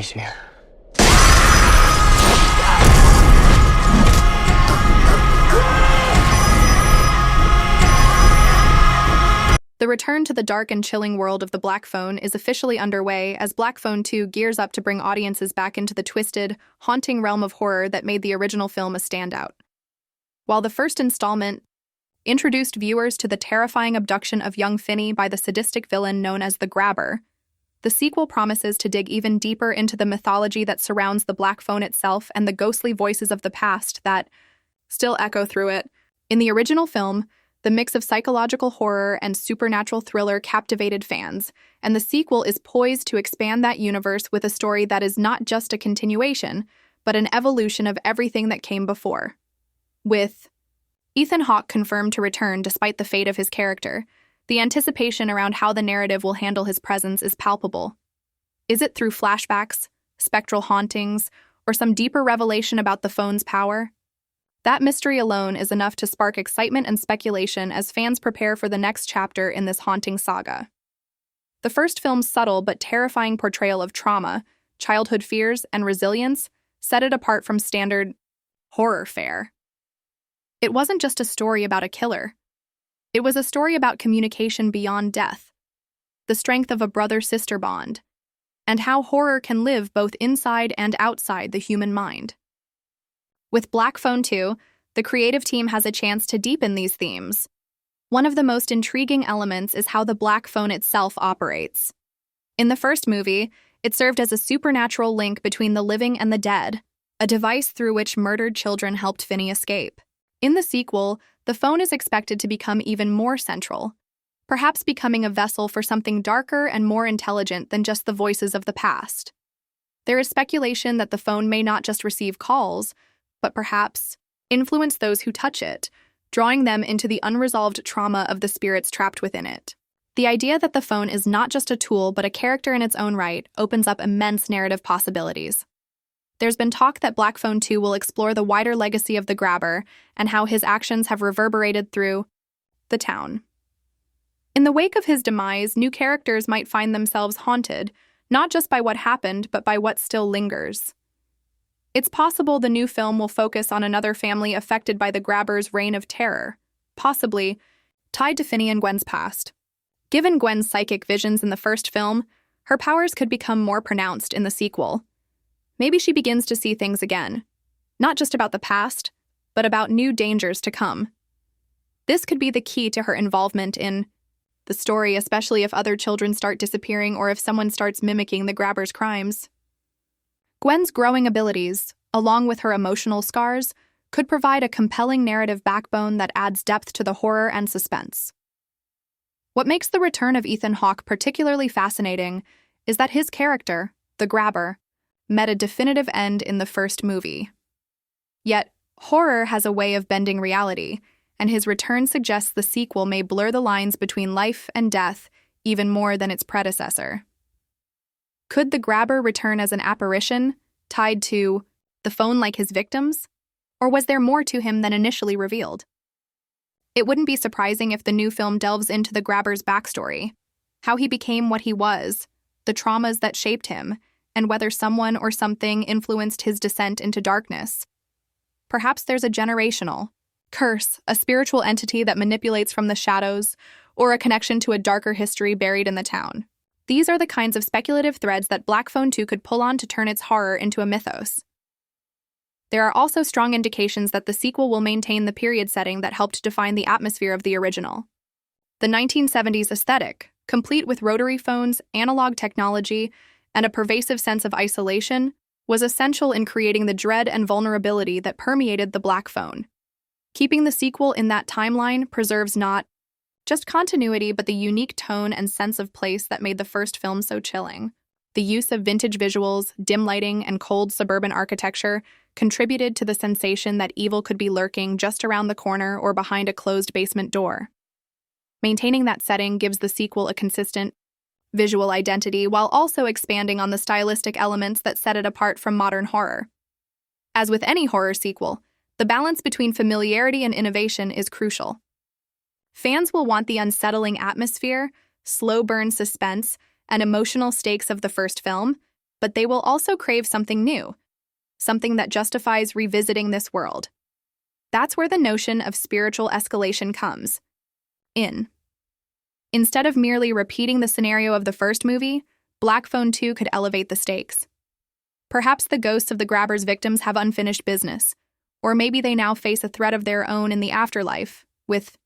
Casey. The return to the dark and chilling world of the Black Phone is officially underway as Black Phone 2 gears up to bring audiences back into the twisted, haunting realm of horror that made the original film a standout. While the first installment introduced viewers to the terrifying abduction of young Finney by the sadistic villain known as the Grabber, the sequel promises to dig even deeper into the mythology that surrounds the Black Phone itself and the ghostly voices of the past that still echo through it. In the original film, the mix of psychological horror and supernatural thriller captivated fans, and the sequel is poised to expand that universe with a story that is not just a continuation, but an evolution of everything that came before. With Ethan Hawke confirmed to return despite the fate of his character, the anticipation around how the narrative will handle his presence is palpable. Is it through flashbacks, spectral hauntings, or some deeper revelation about the phone's power? That mystery alone is enough to spark excitement and speculation as fans prepare for the next chapter in this haunting saga. The first film's subtle but terrifying portrayal of trauma, childhood fears, and resilience set it apart from standard horror fare. It wasn't just a story about a killer. It was a story about communication beyond death, the strength of a brother-sister bond, and how horror can live both inside and outside the human mind. With Black Phone 2, the creative team has a chance to deepen these themes. One of the most intriguing elements is how the Black Phone itself operates. In the first movie, it served as a supernatural link between the living and the dead, a device through which murdered children helped Finney escape. In the sequel, the phone is expected to become even more central, perhaps becoming a vessel for something darker and more intelligent than just the voices of the past. There is speculation that the phone may not just receive calls, but perhaps influence those who touch it, drawing them into the unresolved trauma of the spirits trapped within it. The idea that the phone is not just a tool but a character in its own right opens up immense narrative possibilities. There's been talk that Black Phone 2 will explore the wider legacy of the Grabber and how his actions have reverberated through the town. In the wake of his demise, new characters might find themselves haunted, not just by what happened, but by what still lingers. It's possible the new film will focus on another family affected by the Grabber's reign of terror, possibly tied to Finney and Gwen's past. Given Gwen's psychic visions in the first film, her powers could become more pronounced in the sequel. Maybe she begins to see things again, not just about the past, but about new dangers to come. This could be the key to her involvement in the story, especially if other children start disappearing or if someone starts mimicking the Grabber's crimes. Gwen's growing abilities, along with her emotional scars, could provide a compelling narrative backbone that adds depth to the horror and suspense. What makes the return of Ethan Hawke particularly fascinating is that his character, the Grabber, met a definitive end in the first movie. Yet, horror has a way of bending reality, and his return suggests the sequel may blur the lines between life and death even more than its predecessor. Could the Grabber return as an apparition, tied to the phone like his victims? Or was there more to him than initially revealed? It wouldn't be surprising if the new film delves into the Grabber's backstory, how he became what he was, the traumas that shaped him, and whether someone or something influenced his descent into darkness. Perhaps there's a generational curse, a spiritual entity that manipulates from the shadows, or a connection to a darker history buried in the town. These are the kinds of speculative threads that Black Phone 2 could pull on to turn its horror into a mythos. There are also strong indications that the sequel will maintain the period setting that helped define the atmosphere of the original. The 1970s aesthetic, complete with rotary phones, analog technology, and a pervasive sense of isolation, was essential in creating the dread and vulnerability that permeated the Black Phone. Keeping the sequel in that timeline preserves not just continuity, but the unique tone and sense of place that made the first film so chilling. The use of vintage visuals, dim lighting, and cold suburban architecture contributed to the sensation that evil could be lurking just around the corner or behind a closed basement door. Maintaining that setting gives the sequel a consistent visual identity while also expanding on the stylistic elements that set it apart from modern horror. As with any horror sequel, the balance between familiarity and innovation is crucial. Fans will want the unsettling atmosphere, slow burn suspense, and emotional stakes of the first film, but they will also crave something new, something that justifies revisiting this world. That's where the notion of spiritual escalation comes in. Instead of merely repeating the scenario of the first movie, Black Phone 2 could elevate the stakes. Perhaps the ghosts of the grabber's victims have unfinished business, or maybe they now face a threat of their own in the afterlife, with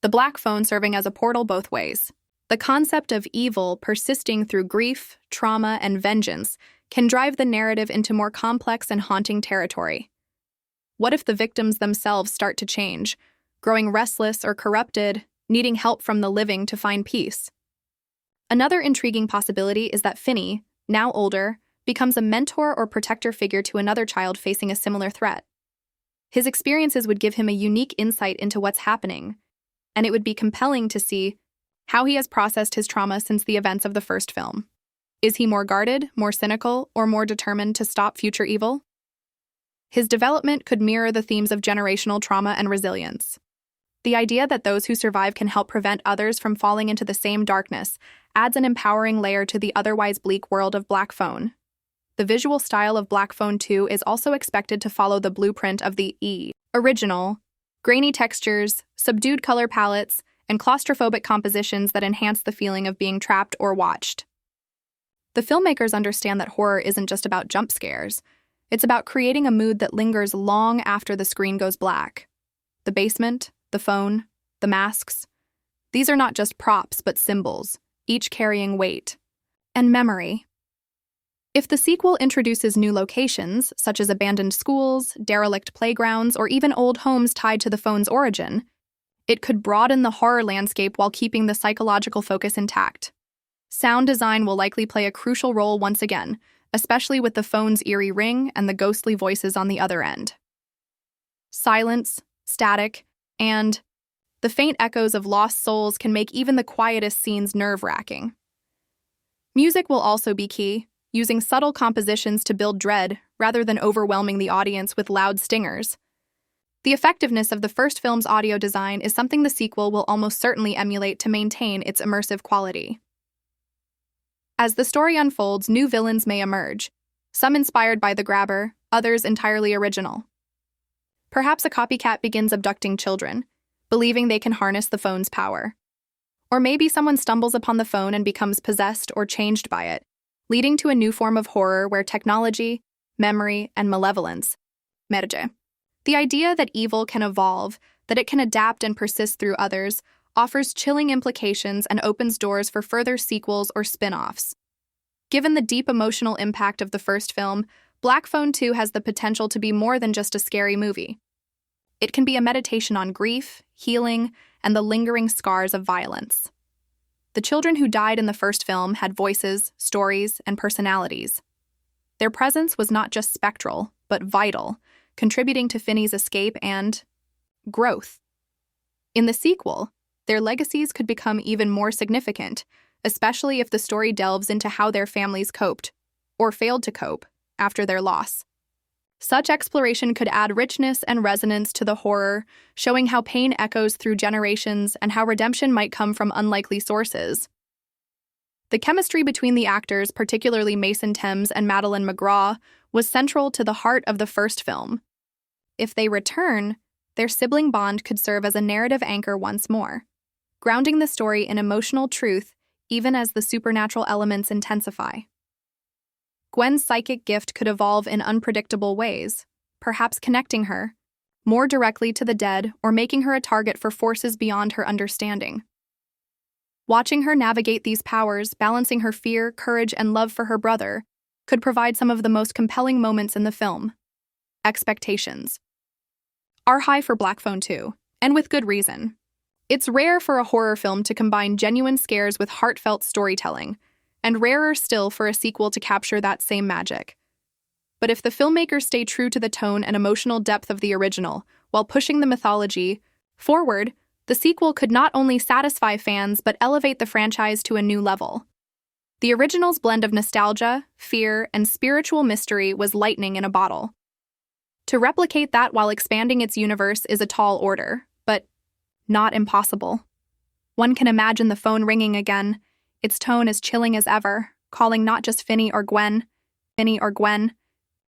the Black Phone serving as a portal both ways. The concept of evil persisting through grief, trauma, and vengeance can drive the narrative into more complex and haunting territory. What if the victims themselves start to change, growing restless or corrupted, needing help from the living to find peace? Another intriguing possibility is that Finney, now older, becomes a mentor or protector figure to another child facing a similar threat. His experiences would give him a unique insight into what's happening, and it would be compelling to see how he has processed his trauma since the events of the first film. Is he more guarded, more cynical, or more determined to stop future evil? His development could mirror the themes of generational trauma and resilience. The idea that those who survive can help prevent others from falling into the same darkness adds an empowering layer to the otherwise bleak world of Black Phone. The visual style of Black Phone 2 is also expected to follow the blueprint of the original: grainy textures, subdued color palettes, and claustrophobic compositions that enhance the feeling of being trapped or watched. The filmmakers understand that horror isn't just about jump scares. It's about creating a mood that lingers long after the screen goes black. The basement, the phone, the masks. These are not just props, but symbols, each carrying weight and memory. If the sequel introduces new locations, such as abandoned schools, derelict playgrounds, or even old homes tied to the phone's origin, it could broaden the horror landscape while keeping the psychological focus intact. Sound design will likely play a crucial role once again, especially with the phone's eerie ring and the ghostly voices on the other end. Silence, static, and the faint echoes of lost souls can make even the quietest scenes nerve-wracking. Music will also be key, using subtle compositions to build dread rather than overwhelming the audience with loud stingers. The effectiveness of the first film's audio design is something the sequel will almost certainly emulate to maintain its immersive quality. As the story unfolds, new villains may emerge, some inspired by the grabber, others entirely original. Perhaps a copycat begins abducting children, believing they can harness the phone's power. Or maybe someone stumbles upon the phone and becomes possessed or changed by it, leading to a new form of horror where technology, memory, and malevolence merge. The idea that evil can evolve, that it can adapt and persist through others, offers chilling implications and opens doors for further sequels or spin-offs. Given the deep emotional impact of the first film, Black Phone 2 has the potential to be more than just a scary movie. It can be a meditation on grief, healing, and the lingering scars of violence. The children who died in the first film had voices, stories, and personalities. Their presence was not just spectral, but vital, contributing to Finney's escape and growth. In the sequel, their legacies could become even more significant, especially if the story delves into how their families coped, or failed to cope, after their loss. Such exploration could add richness and resonance to the horror, showing how pain echoes through generations and how redemption might come from unlikely sources. The chemistry between the actors, particularly Mason Thames and Madeline McGraw, was central to the heart of the first film. If they return, their sibling bond could serve as a narrative anchor once more, grounding the story in emotional truth even as the supernatural elements intensify. Gwen's psychic gift could evolve in unpredictable ways, perhaps connecting her more directly to the dead or making her a target for forces beyond her understanding. Watching her navigate these powers, balancing her fear, courage, and love for her brother, could provide some of the most compelling moments in the film. Expectations are high for Black Phone 2, and with good reason. It's rare for a horror film to combine genuine scares with heartfelt storytelling, and rarer still for a sequel to capture that same magic. But if the filmmakers stay true to the tone and emotional depth of the original, while pushing the mythology forward, the sequel could not only satisfy fans but elevate the franchise to a new level. The original's blend of nostalgia, fear, and spiritual mystery was lightning in a bottle. To replicate that while expanding its universe is a tall order, but not impossible. One can imagine the phone ringing again, its tone as chilling as ever, calling not just Finney or Gwen, Minnie or Gwen.